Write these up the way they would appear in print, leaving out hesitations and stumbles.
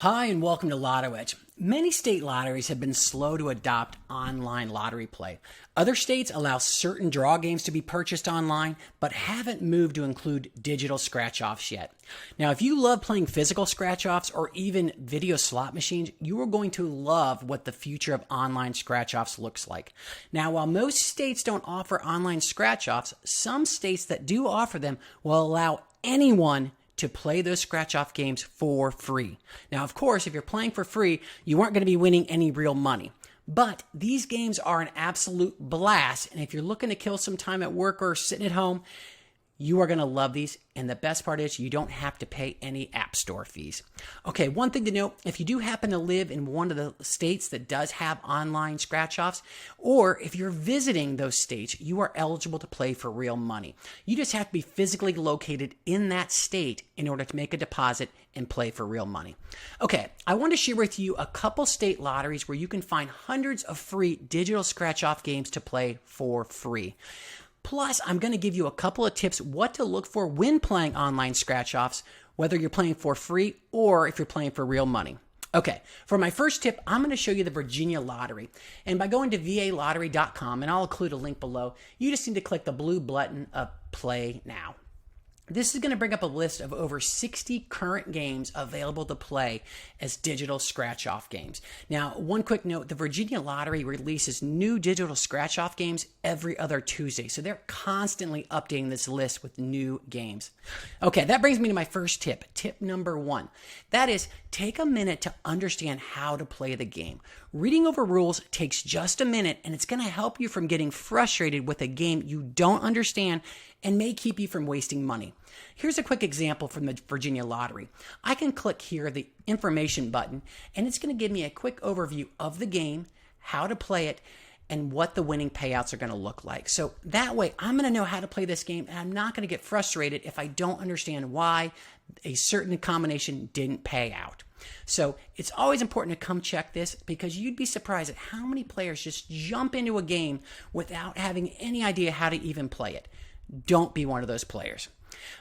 Hi, and welcome to Lotto Edge. Many state lotteries have been slow to adopt online lottery play. Other states allow certain draw games to be purchased online, but haven't moved to include digital scratch-offs yet. Now, if you love playing physical scratch-offs or even video slot machines, you are going to love what the future of online scratch-offs looks like. Now, while most states don't offer online scratch-offs, some states that do offer them will allow anyone to play those scratch-off games for free. Now, of course, if you're playing for free, you aren't going to be winning any real money. But these games are an absolute blast, and if you're looking to kill some time at work or sitting at home, you are going to love these, and the best part is you don't have to pay any app store fees. Okay, one thing to note, if you do happen to live in one of the states that does have online scratch-offs, or if you're visiting those states, you are eligible to play for real money. You just have to be physically located in that state in order to make a deposit and play for real money. Okay, I want to share with you a couple state lotteries where you can find hundreds of free digital scratch-off games to play for free. Plus, I'm going to give you a couple of tips what to look for when playing online scratch-offs, whether you're playing for free or if you're playing for real money. Okay, for my first tip, I'm going to show you the Virginia Lottery. And by going to valottery.com, and I'll include a link below, you just need to click the blue button of Play Now. This is going to bring up a list of over 60 current games available to play as digital scratch-off games. Now, one quick note, the Virginia Lottery releases new digital scratch-off games every other Tuesday, so they're constantly updating this list with new games. Okay, that brings me to my first tip, tip number 1. That is, take a minute to understand how to play the game. Reading over rules takes just a minute, and it's going to help you from getting frustrated with a game you don't understand and may keep you from wasting money. Here's a quick example from the Virginia Lottery. I can click here the information button, and it's going to give me a quick overview of the game, how to play it, and what the winning payouts are going to look like. So that way, I'm going to know how to play this game, and I'm not going to get frustrated if I don't understand why a certain combination didn't pay out. So it's always important to come check this because you'd be surprised at how many players just jump into a game without having any idea how to even play it. Don't be one of those players.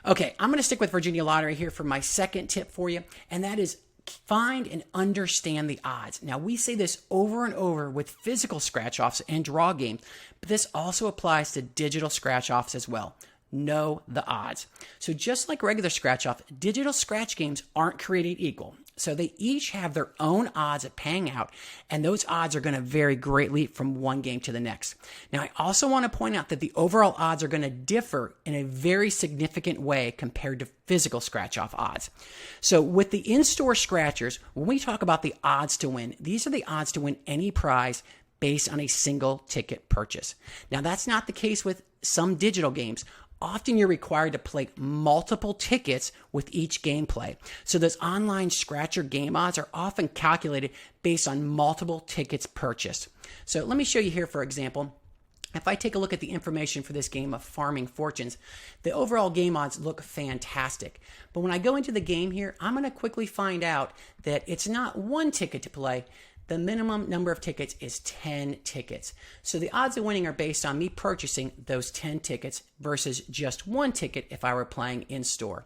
Okay, I'm going to stick with Virginia Lottery here for my second tip for you, and that is find and understand the odds. Now, we say this over and over with physical scratch-offs and draw games, but this also applies to digital scratch-offs as well. Know the odds. So just like regular scratch-off, digital scratch games aren't created equal. So they each have their own odds at paying out, and those odds are going to vary greatly from one game to the next. Now, I also want to point out that the overall odds are going to differ in a very significant way compared to physical scratch-off odds. So with the in-store scratchers, when we talk about the odds to win, these are the odds to win any prize based on a single ticket purchase. Now, that's not the case with some digital games. Often you're required to play multiple tickets with each gameplay. So those online scratcher game odds are often calculated based on multiple tickets purchased. So let me show you here, for example. If I take a look at the information for this game of Farming Fortunes, the overall game odds look fantastic. But when I go into the game here, I'm going to quickly find out that it's not one ticket to play. The minimum number of tickets is 10 tickets. So the odds of winning are based on me purchasing those 10 tickets versus just one ticket if I were playing in store.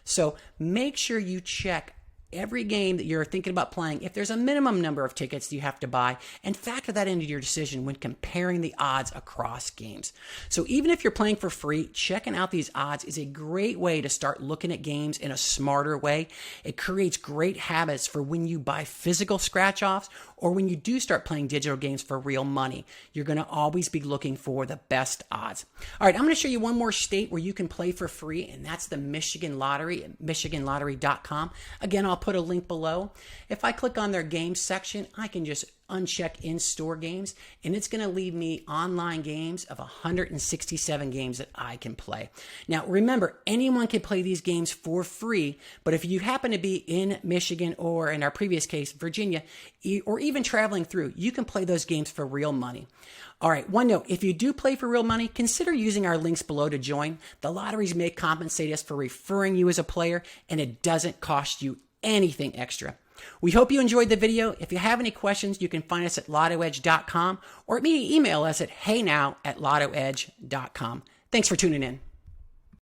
So make sure you check every game that you're thinking about playing, if there's a minimum number of tickets you have to buy, and factor that into your decision when comparing the odds across games. So even if you're playing for free, checking out these odds is a great way to start looking at games in a smarter way. It creates great habits for when you buy physical scratch-offs or when you do start playing digital games for real money. You're going to always be looking for the best odds. All right, I'm going to show you one more state where you can play for free, and that's the Michigan Lottery at michiganlottery.com. Again, I'll put a link below. If I click on their games section, I can just uncheck in-store games, and it's going to leave me online games of 167 games that I can play. Now, remember, anyone can play these games for free, but if you happen to be in Michigan or, in our previous case, Virginia, or even traveling through, you can play those games for real money. All right, one note, if you do play for real money, consider using our links below to join. The lotteries may compensate us for referring you as a player, and it doesn't cost you anything extra. We hope you enjoyed the video. If you have any questions, you can find us at lottoedge.com or email us at heynow@lottoedge.com. Thanks for tuning in.